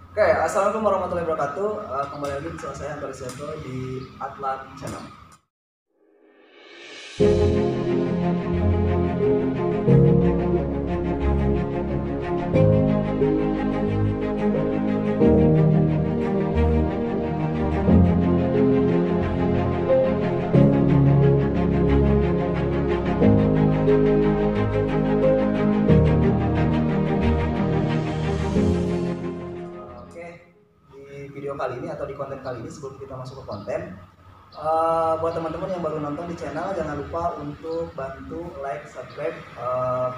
Oke, assalamualaikum warahmatullahi wabarakatuh. Kembali lagi bersama saya Antoni Sento di Atlan Channel. Oke, di video kali ini atau di konten kali ini sebelum kita masuk ke konten, buat teman-teman yang baru nonton di channel jangan lupa untuk bantu like, subscribe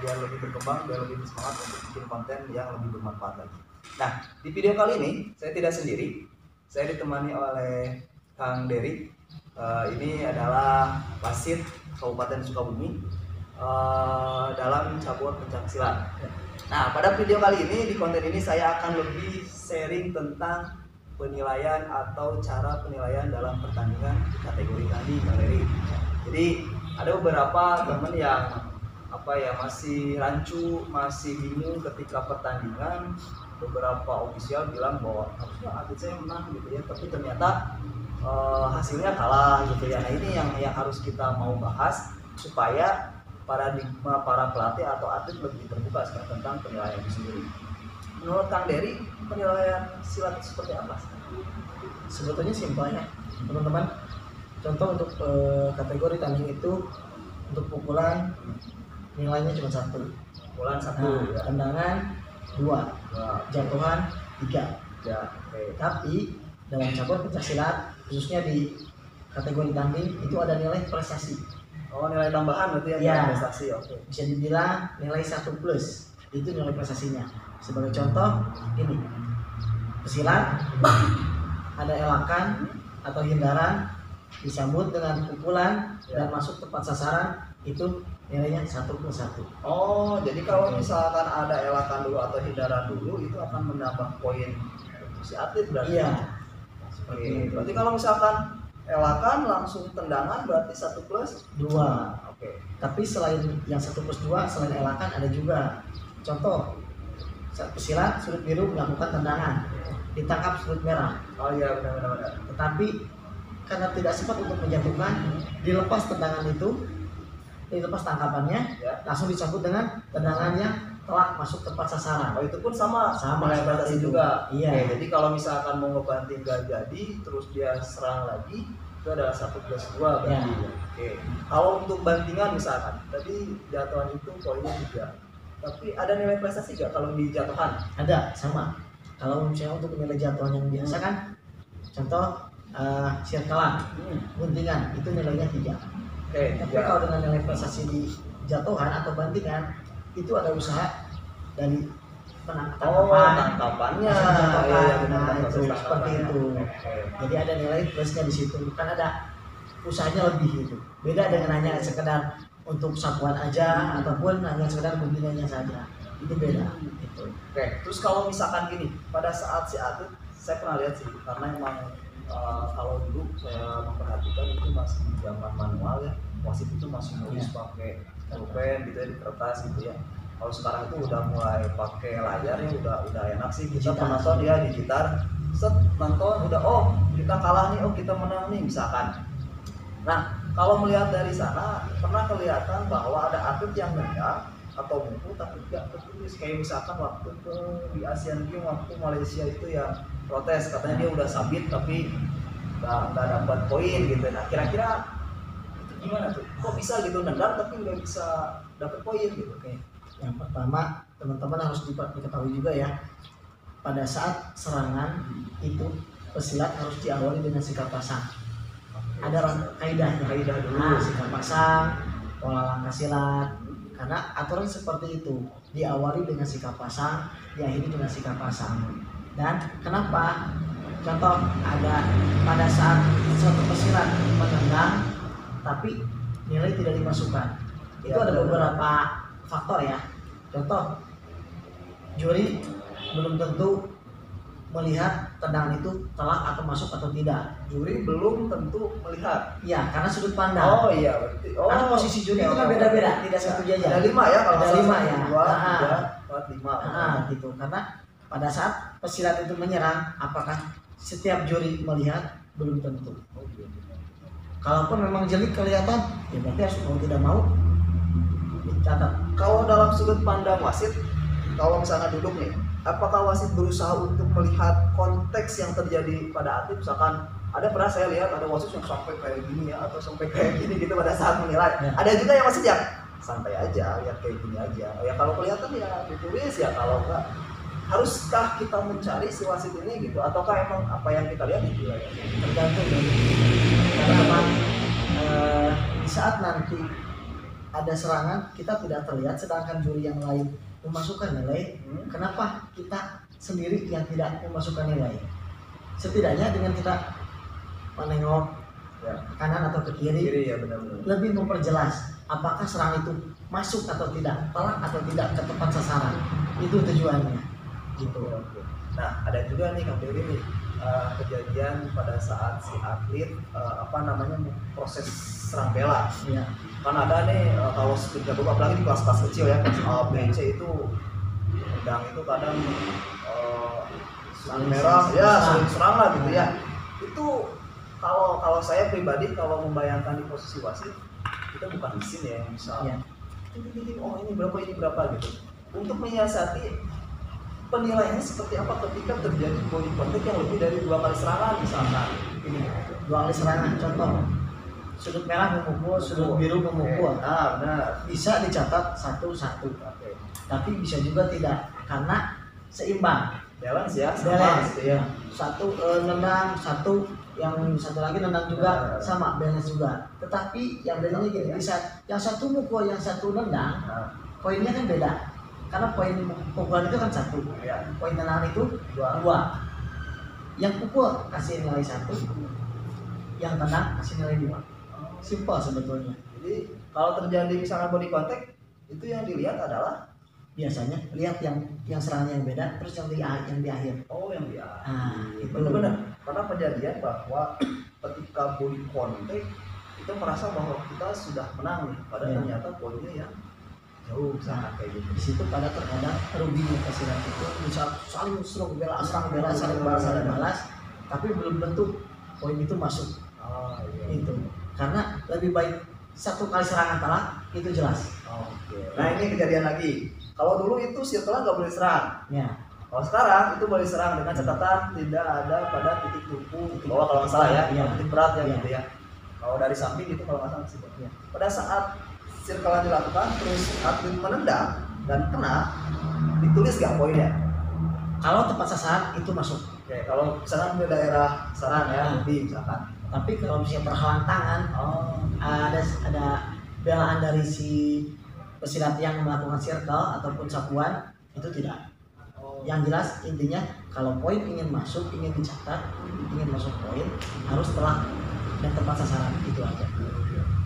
biar lebih berkembang, biar lebih semangat untuk bikin konten yang lebih bermanfaat lagi. Nah, di video kali ini saya tidak sendiri, saya ditemani oleh Kang Dery. Ini adalah wasit Kabupaten Sukabumi dalam cabur pencaksilat. Nah, pada video kali ini, di konten ini saya akan lebih sharing tentang penilaian atau cara penilaian dalam pertandingan kategori tadi, Kang Dery. Jadi ada beberapa teman yang masih rancu, masih bingung ketika pertandingan. Beberapa ofisial bilang bahwa harusnya atlet saya menang gitu ya, tapi ternyata hasilnya kalah gitu ya. Nah, ini yang harus kita mau bahas supaya paradigma para pelatih atau atlet lebih terbuka sekarang tentang penilaian itu sendiri. Menurut Kang Dery, penilaian silat itu seperti apa? Sebetulnya simpel ya teman-teman. Contoh untuk kategori tanding itu untuk pukulan nilainya cuma 1, Pukulan 1, nah, tendangan 2, jatuhan 3. Ya, oke. Tapi dalam cabur pencaksilat khususnya di kategori tanding itu ada nilai prestasi. Oh, nilai tambahan berarti Ya. prestasi, oke. Bisa dibilang nilai 1+, itu nilai prestasinya. Sebagai contoh ini, pesilat ada elakan atau hindaran disambut dengan pukulan dan masuk tepat sasaran, itu nilainya 1+1. Oh, jadi kalau misalkan ada elakan dulu atau hindaran dulu itu akan menambah poin untuk si atlet berarti. Iya. Oke. Berarti kalau misalkan elakan langsung tendangan berarti 1+2. Oke. Tapi selain yang 1+2, selain elakan ada juga. Contoh, saat pesilat sudut biru melakukan tendangan, ditangkap sudut merah. Oh iya, benar. Tetapi karena tidak sempat untuk menjatuhkan, dilepas tendangan itu, dilepas tangkapannya, Ya. langsung disambut dengan tendangannya telak masuk tepat sasaran. Oh, itu pun sama nilai Sama, prestasi seperti itu. juga. Iya. Oke, jadi kalau misalkan mau ngebanting gak jadi, terus dia serang lagi, itu adalah 1+2 berarti. Ya. Oke. Kalau untuk bantingan misalkan, tadi jatuhan itu poinnya 3. Tapi ada nilai prestasi gak kalau di jatuhan? Ada, sama. Kalau misalnya untuk nilai jatuhan yang biasa kan, contoh sirkelan, guntingan, itu nilainya 3. Oke, Tapi ya. kalau dengan nilai prestasi di jatuhan atau bantingan, itu ada usaha dari Oh, penangkapan, tangkapannya. langsung dijatuhkan. Iya, benar, Nah, proses itu seperti tangkapannya. itu. Oke. Jadi ada nilai plusnya di situ, kan ada usahanya lebih gitu. Beda dengan hanya sekedar untuk sapuan aja ataupun hanya sekedar guntingannya saja. Itu beda gitu. Oke, terus kalau misalkan gini, pada saat si atlet, saya pernah lihat sih, karena emang kalau dulu saya memperhatikan itu masih zaman manual ya, wasit itu masih nulis pakai pulpen gitu ya, di kertas gitu ya. Kalau sekarang itu udah mulai pakai layar ya, udah enak sih, kita Digital. penonton ya digital, set nonton udah, oh kita kalah nih, oh kita menang nih misalkan. Nah, kalau melihat dari sana pernah kelihatan bahwa ada atlet yang nendang atau mukul tapi tidak tertulis, kayak misalkan waktu di Asian Games waktu Malaysia itu yang protes katanya dia udah sabit tapi nggak dapat poin gitu. Nah, kira-kira itu gimana tuh? Kok bisa gitu nendang tapi nggak bisa dapat poin gitu? Oke. Yang pertama, teman-teman harus diketahui juga ya, pada saat serangan itu pesilat harus diawali dengan sikap pasang. Ada kaidahnya. Kaidah dulu. Nah, sikap pasang, pola langkah silat. Karena aturan seperti itu, diawali dengan sikap pasang, diakhiri dengan sikap pasang. Dan kenapa? Contoh, ada pada saat suatu pesilat menendang tapi nilai tidak dimasukkan. Itu Ya, ada benar. beberapa faktor ya. Contoh, juri belum tentu melihat tendangan itu telak atau masuk atau tidak. Juri belum tentu melihat. Iya, karena sudut pandang. Oh iya, berarti. Oh, Karena posisi juri oke, itu kan oke, beda-beda, oke. tidak satu jajar. Ada 5 ya kalau Ada nggak salah. 5 ya. 2, Nah. 3, 4, 5. Gitu. Karena pada saat pesilat itu menyerang, apakah setiap juri melihat? Belum tentu. Kalaupun memang jeli kelihatan, ya berarti harus mau tidak mau dicatat. Kalau dalam sudut pandang wasit, kalau misalnya duduk nih, apakah wasit berusaha untuk melihat konteks yang terjadi pada atlet? Misalkan ada pernah saya lihat ada wasit yang sampai kayak gini ya, atau sampai kayak gini gitu pada saat menilai. Ya. Ada juga yang wasit yang santai aja, lihat kayak gini aja. Ya kalau kelihatan ya ditulis, ya kalau enggak, haruskah kita mencari si wasit ini gitu? Ataukah emang apa yang kita lihat itu ya? Tergantung dari karena memang di saat nanti ada serangan kita tidak terlihat, sedangkan juri yang lain memasukkan nilai. Kenapa kita sendiri yang tidak memasukkan nilai? Setidaknya dengan kita menengok Ya. ke kanan atau ke kiri, Ya benar-benar. lebih memperjelas apakah serangan itu masuk atau tidak, telak atau tidak ke tepat sasaran. Itu tujuannya gitu. Oke. Nah, ada juga nih Kang Dewi nih kejadian pada saat si atlet proses serang bela. Iya. Kan ada nih kalau ketika gue apalagi di kelas-kelas kecil ya, kelas A, B, C itu pedang itu kadang Saling merah serang. ya, saling serang lah gitu ya. Itu kalau saya pribadi kalau membayangkan di posisi wasit, kita bukan mesin ya yang bisa Iya. oh ini berapa gitu. Untuk menyiasati penilaiannya seperti apa ketika terjadi body contact yang lebih dari 2 kali serangan misalkan. Ini 2 kali serangan, contoh sudut merah memukul, sudut biru memukul. Nah, benar. Bisa dicatat 1-1, Oke. tapi bisa juga tidak karena seimbang. Balance ya, sama Balance. gitu ya. Satu nendang, satu yang satu lagi nendang juga, sama balance juga. Tetapi yang bedanya gini, di saat yang satu mukul, yang satu nendang, Nah, poinnya kan beda. Karena poin pukulan itu kan 1, ya. poin tendangan itu 2. 2. Yang pukul kasih nilai 1, yang tendang kasih nilai 2. Simpel sebetulnya. Jadi kalau terjadi misalkan body contact, itu yang dilihat adalah Biasanya lihat yang serangan yang beda, terus yang di akhir. yang dia. Itu Benar-benar. Karena kejadian bahwa ketika body contact kita merasa bahwa kita sudah menang nih, padahal Ya. ternyata poinnya yang jauh sangat kayak gitu. Di situ pada terkadang ruginya pesilat itu bisa saling serang bela, saling balas, tapi belum tentu poin itu masuk. Iya. Itu karena lebih baik 1 kali serangan telak itu jelas. Oke. Nah ini kejadian lagi. Kalau dulu itu circle nggak boleh serang. Ya. Kalau sekarang itu boleh serang dengan catatan tidak ada pada titik tupu di bawah kalau nggak salah ya, Iya. titik berat ya Iya. gitu ya. Kalau dari samping itu kalau nggak salah sih. Iya. Pada saat circle dilakukan terus atlet menendang dan kena, ditulis nggak poinnya? Kalau tepat sasaran itu masuk. Oke, kalau misalkan di daerah sarang ya, lebih misalkan. Tapi kalau misalnya terhalang tangan, ada belaan dari si pesilat yang melakukan circle ataupun sapuan, itu tidak. Yang jelas intinya kalau poin ingin masuk, ingin dicatat, ingin masuk poin, harus telak dan tepat sasaran, itu aja.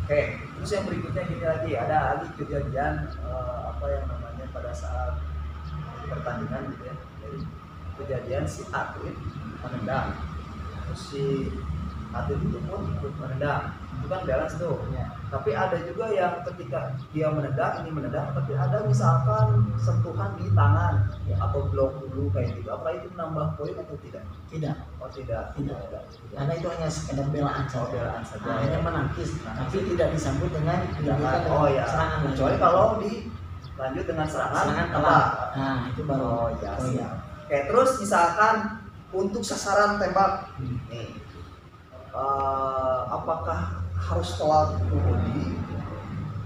Oke, terus yang berikutnya gini lagi, ada lagi kejadian pada saat pertandingan gitu ya. Jadi kejadian si atlet menendang, terus si atlet itu pun ikut menendang, itu kan balance tuh. Ya. Tapi ada juga yang ketika dia menendang, tapi ada misalkan sentuhan di tangan Ya. atau blok dulu kayak gitu. Apakah itu menambah poin atau tidak? Tidak, Oh tidak. Tidak. Karena itu hanya sekedar belaan saja. Belaan saja. Nah, hanya menangkis, tapi tidak disambut dengan Serangan. dilanjutkan Oh dengan ya. serangan. Kecuali kalau dilanjut dengan serangan serangan telak. telak. Nah, itu baru. Oh iya. Oh, iya. Oke, terus misalkan untuk sasaran tembak Hmm. nih, apakah harus telak ke body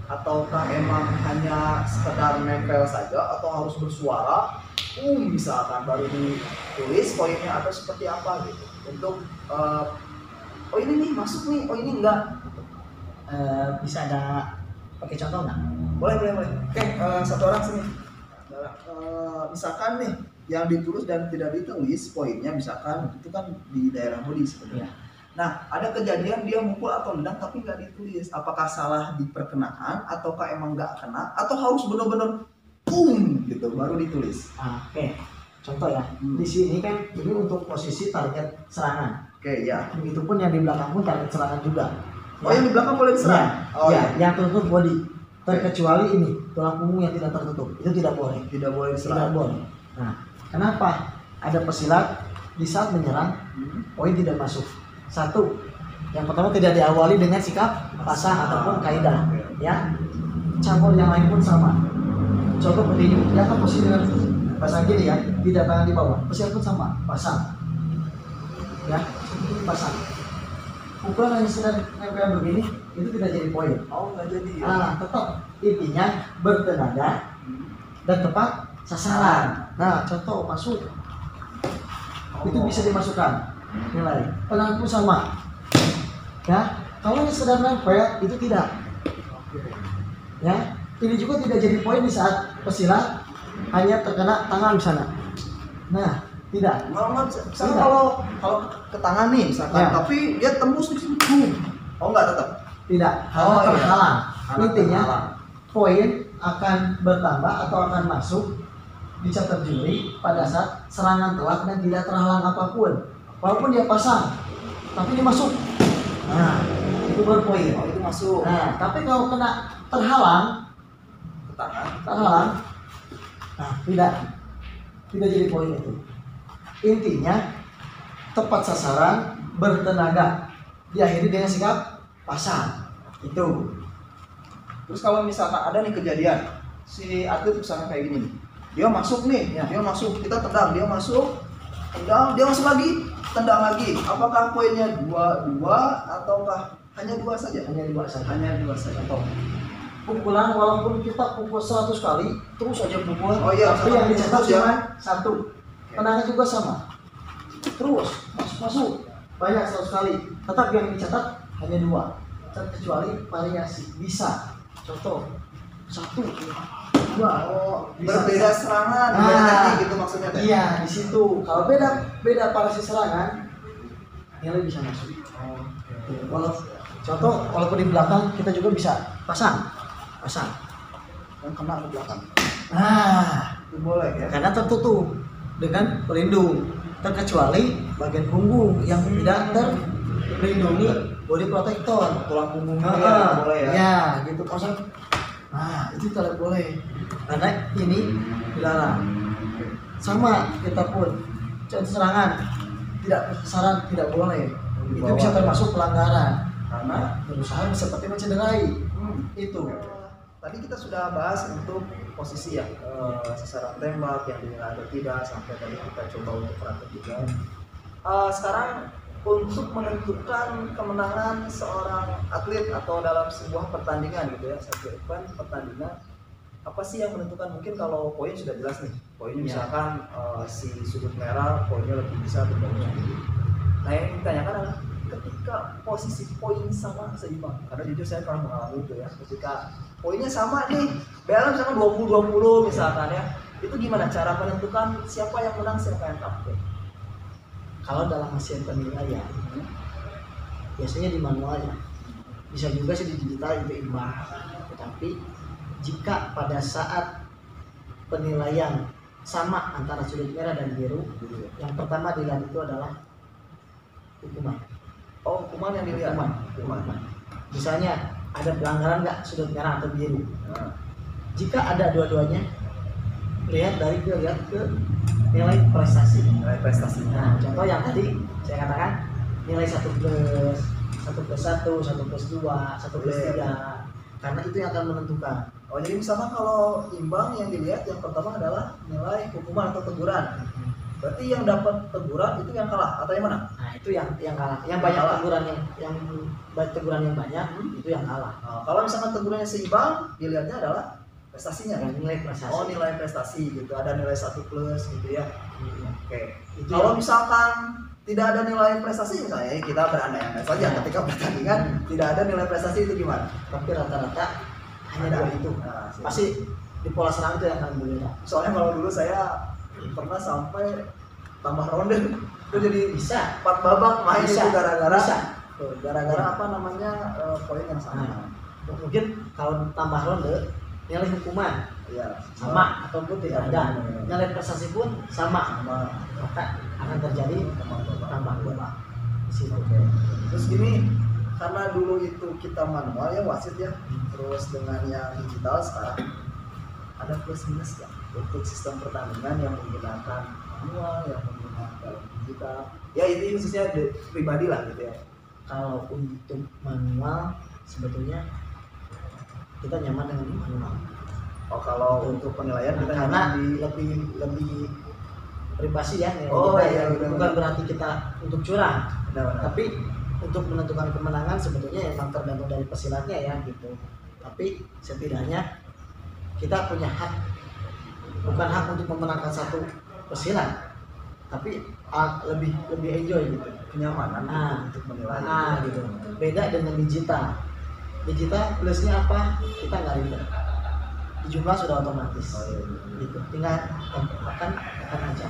ataukah emang hanya sekedar nempel saja atau harus bersuara misalkan baru ditulis poinnya atau seperti apa gitu untuk oh ini nih masuk nih, oh ini enggak. Bisa ada pakai contoh nggak? Boleh. Oke, satu orang sini. Misalkan nih yang ditulis dan tidak ditulis poinnya, misalkan itu kan di daerah body sebenarnya. Nah, ada kejadian dia mukul atau nendang tapi nggak ditulis. Apakah salah di perkenaan ataukah emang nggak kena atau harus benar-benar boom gitu baru ditulis? Oke, contoh ya. Di sini kan ini untuk posisi target serangan. Oke, ya. Begitupun yang di belakang pun target serangan juga. Oh, yang di belakang boleh diserang? Yang tertutup body. Terkecuali ini tulang punggung yang tidak tertutup, itu tidak boleh. Tidak boleh Tidak diserang. boleh. Nah, kenapa? ada pesilat di saat menyerang poin tidak masuk. Satu, yang pertama tidak diawali dengan sikap pasang ataupun kaidah, ya. Cabur yang lain pun sama. Contoh berdiri, dia kan posisi dengan pasang gini ya, tidak tangan di bawah. Pesilat pun sama, pasang, ya, pasang. Pukulan hanya sekedar nempel begini, itu tidak jadi poin. Oh, nggak jadi ya? Tetap intinya bertenaga dan tepat sasaran. Nah, contoh masuk, itu bisa dimasukkan nilai. Tenang pun sama, ya. Kalau hanya sekedar nempel, itu tidak. Ya, ini juga tidak jadi poin di saat pesilat hanya terkena tangan di sana. Nah, tidak. Misalnya kalau ke tangan nih misalkan, Ya. tapi dia tembus di sini, boom. Oh enggak tetap. Tidak, karena Oh, iya. terhalang. Karena Intinya terhalang. poin akan bertambah atau akan masuk dicatat juri pada saat serangan telak dan tidak terhalang apapun. Walaupun dia pasang, tapi dia masuk. Nah, itu baru poin. Oh, itu masuk Nah, tapi kalau kena terhalang, ke tangan. nah tidak jadi poin itu. Intinya tepat sasaran, bertenaga, diakhiri dengan sikap pasang. Itu. Terus kalau misalkan ada nih kejadian si atlet misalnya kayak gini nih, dia masuk nih, Ya. dia masuk, kita tendang, dia masuk, tendang, dia masuk lagi, tendang lagi. Apakah poinnya 2-2 ataukah hanya 2 saja? Hanya dibuat saja. Hanya 2 saja. Contoh, pukulan walaupun kita pukul 100 kali terus aja pukul, Oh iya, tapi yang dicetak terus ya. cuma 1. Tendangan juga sama, terus masuk banyak 100 kali, tetap yang dicatat hanya 2, kecuali variasi bisa. Contoh 1, 2. Oh, Bisa. berbeda serangan, Nah, berbeda teknik gitu maksudnya teh. Iya, di situ kalau beda variasi serangan nilai bisa masuk. Contoh walaupun di belakang kita juga bisa pasang. Yang kena ke belakang. Nah, Itu boleh ya. karena tertutup dengan pelindung, terkecuali bagian punggung yang tidak terlindungi body protector. Tulang punggungnya ya, boleh ya. Ya, gitu pasang. Nah, itu tidak boleh karena ini dilarang. Sama kita pun contoh serangan tidak saran tidak boleh. Itu Bawah. bisa termasuk pelanggaran Karena berusaha seperti mencederai. Itu. tadi kita sudah bahas untuk posisi ya, sasaran tembak yang dinilai atau tidak, sampai tadi kita coba untuk praktek juga. Sekarang untuk menentukan kemenangan seorang atlet atau dalam sebuah pertandingan gitu ya, satu event pertandingan, apa sih yang menentukan? Mungkin kalau poin sudah jelas nih, poinnya misalkan si sudut merah poinnya lebih bisa berbanding tinggi. Nah yang ditanyakan adalah ketika posisi poin sama seimbang, karena jujur saya pernah mengalami itu ya, ketika poinnya sama nih, bela misalkan 20-20 misalkan ya, itu gimana cara menentukan siapa yang menang siapa yang kalah? Kalau dalam hasil penilaian biasanya di manualnya, bisa juga sih di digital itu imbang. Tetapi jika pada saat penilaian sama antara sudut merah dan biru, yang pertama dilihat itu adalah hukuman. Oh, hukuman yang dilihat. Hukuman. Misalnya ada pelanggaran nggak sudut merah atau biru. Nah, Jika ada dua-duanya, lihat ke nilai prestasi. nilai prestasi. Nah, contoh yang tadi saya katakan nilai 1+, 1+1, 1+2, 1+3, karena itu yang akan menentukan. Oh, jadi misalkan kalau imbang yang dilihat yang pertama adalah nilai hukuman atau teguran. Berarti yang dapat teguran itu yang kalah atau yang mana? Nah, itu yang kalah. Yang banyak kalah. teguran yang teguran yang banyak itu yang kalah. Nah, kalau misalkan tegurannya seimbang, dilihatnya adalah prestasinya. Yang nilai prestasi. Oh, nilai prestasi gitu. Ada nilai 1+ gitu ya. Iya. Oke. Itu Kalau yang- misalkan tidak ada nilai prestasi misalnya, kita berandai-andai saja Ya. ketika pertandingan tidak ada nilai prestasi itu gimana? tapi rata-rata hanya Ada. dua itu. Nah, siap. Pasti di pola serang itu yang akan berbeda. Soalnya kalau dulu saya pernah sampai tambah ronde itu jadi Bisa. 4 babak main Bisa. itu gara-gara Bisa. tuh, gara-gara apa namanya poin yang sama. Nah, mungkin kalau tambah ronde nilai hukuman Iya. sama ataupun tidak ada, nilai prestasi pun sama, Sama. maka akan terjadi tambah babak di situ. Terus gini, karena dulu itu kita manual ya wasit ya, terus dengan yang digital sekarang ada plus minus ya untuk sistem pertandingan yang menggunakan manual, yang menggunakan digital. Ya ini khususnya pribadi lah gitu ya. Kalau untuk manual sebetulnya kita nyaman dengan manual. Oh kalau untuk penilaian kita karena nyaman lebih privasi ya. Oh kita, iya, bukan berarti kita untuk curang, benar. tapi untuk menentukan kemenangan sebetulnya emang tergantung dari pesilatnya ya gitu. Tapi setidaknya kita punya hak, bukan hak untuk memenangkan satu pesilat, tapi lebih enjoy gitu, kenyamanan untuk menilai. Gitu. Beda dengan digital. Digital plusnya apa? Kita nggak ribet. Di jumlah sudah otomatis. Gitu. Tinggal akan aja.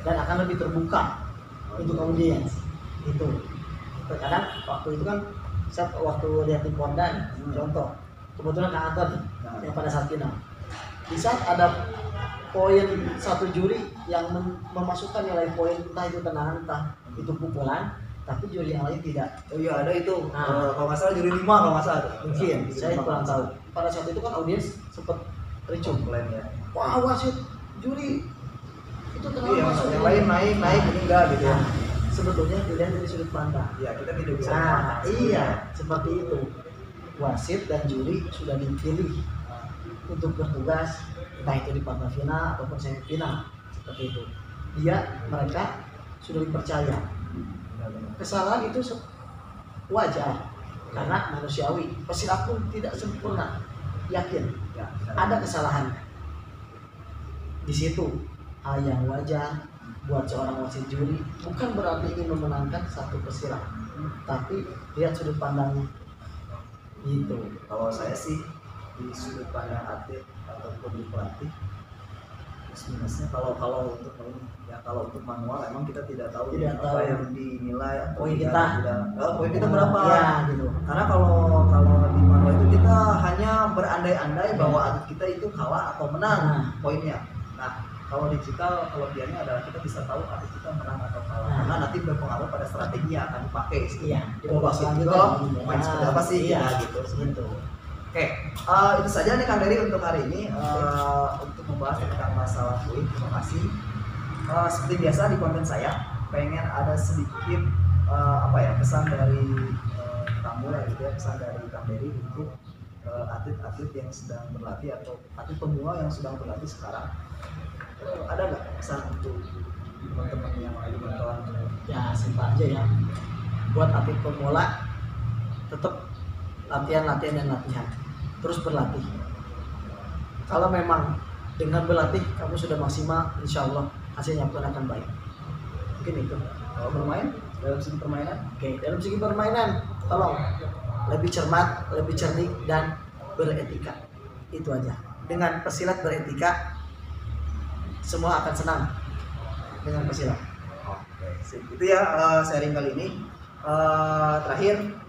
Dan akan lebih terbuka untuk audiens. Itu. Terkadang waktu itu kan saya waktu lihat di Porda, contoh, kebetulan Kang Anton yang pada saat final. Di saat ada poin satu juri yang memasukkan nilai poin, entah itu tendangan entah itu pukulan, tapi juri yang lain tidak. Oh iya ada itu. Kalau nggak salah juri 5 kalau nggak salah. Mungkin saya kurang tahu. Pada saat itu kan audiens sempat ricuh. Ya. Wah wasit juri itu terlalu masuk. Yang lain naik ini enggak gitu ya. Sebetulnya dilihat dari sudut pandang. Ya kita tidak bisa. Iya seperti itu. Wasit dan juri sudah dipilih untuk bertugas entah itu di partai final ataupun semifinal seperti itu. Mereka sudah dipercaya. Kesalahan itu wajar karena manusiawi. Pesilat pun tidak sempurna. Yakin ada kesalahan di situ. Hal yang wajar buat seorang wasit juri, bukan berarti ingin memenangkan satu pesilat, tapi lihat sudut pandangnya. Gitu. Kalau saya sih di sudut pandang atlet ataupun di pelatih minusnya kalau untuk ya kalau untuk manual emang kita tidak tahu apa yang dinilai atau poin kita berapa ya, gitu. Karena kalau di manual itu kita hanya berandai-andai bahwa atlet kita itu kalah atau menang poinnya. Nah kalau digital kelebihannya adalah kita bisa tahu atlet kita menang atau kalah karena nanti berpengaruh pada strategi yang akan dipakai. Di babak selanjutnya main seperti apa sih gitu. Oke, itu saja nih Kang Dery untuk hari ini untuk membahas tentang masalah poin. Terima kasih. Seperti biasa di konten saya pengen ada sedikit pesan dari kamu ya gitu ya, pesan dari Kang Dery untuk atlet-atlet yang sedang berlatih atau atlet pemula yang sedang berlatih sekarang. Ada nggak pesan untuk teman-teman yang lagi nonton? Ya simpel aja ya. Buat atlet pemula tetap latihan. Terus berlatih. Kalau memang dengan berlatih kamu sudah maksimal, insya Allah hasilnya pun akan baik. Mungkin itu. Kalau bermain dalam segi permainan, dalam segi permainan, tolong lebih cermat, lebih cerdik dan beretika. Itu aja. Dengan pesilat beretika, semua akan senang dengan pesilat. Oke, itu ya sharing kali ini. Terakhir,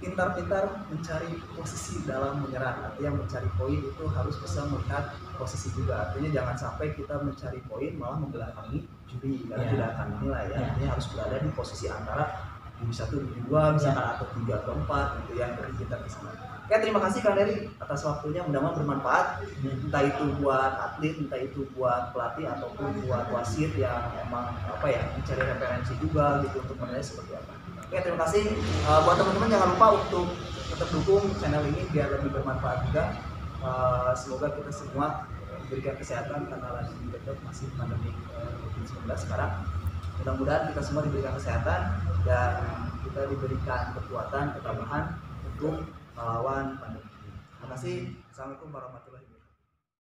pintar-pintar mencari posisi dalam menyerang. Artinya mencari poin itu harus bisa melihat posisi juga. Artinya jangan sampai kita mencari poin malah membelakangi juri karena tidak akan menilai ya. Artinya harus berada di posisi antara juri 1, juri 2 misalkan atau 3 atau 4 gitu ya. Jadi kita ke sana. Oke, terima kasih Kang Dery atas waktunya, mudah-mudahan bermanfaat. Entah itu buat atlet, entah itu buat pelatih ataupun buat wasit yang emang mencari referensi juga gitu untuk menilai seperti apa. Oke, terima kasih. Buat teman-teman jangan lupa untuk tetap dukung channel ini biar lebih bermanfaat juga. Semoga kita semua diberikan kesehatan karena lagi dekat masih pandemi COVID-19 sekarang. Mudah-mudahan kita semua diberikan kesehatan dan kita diberikan kekuatan, ketabahan untuk melawan pandemi. Terima kasih. Assalamualaikum warahmatullahi wabarakatuh.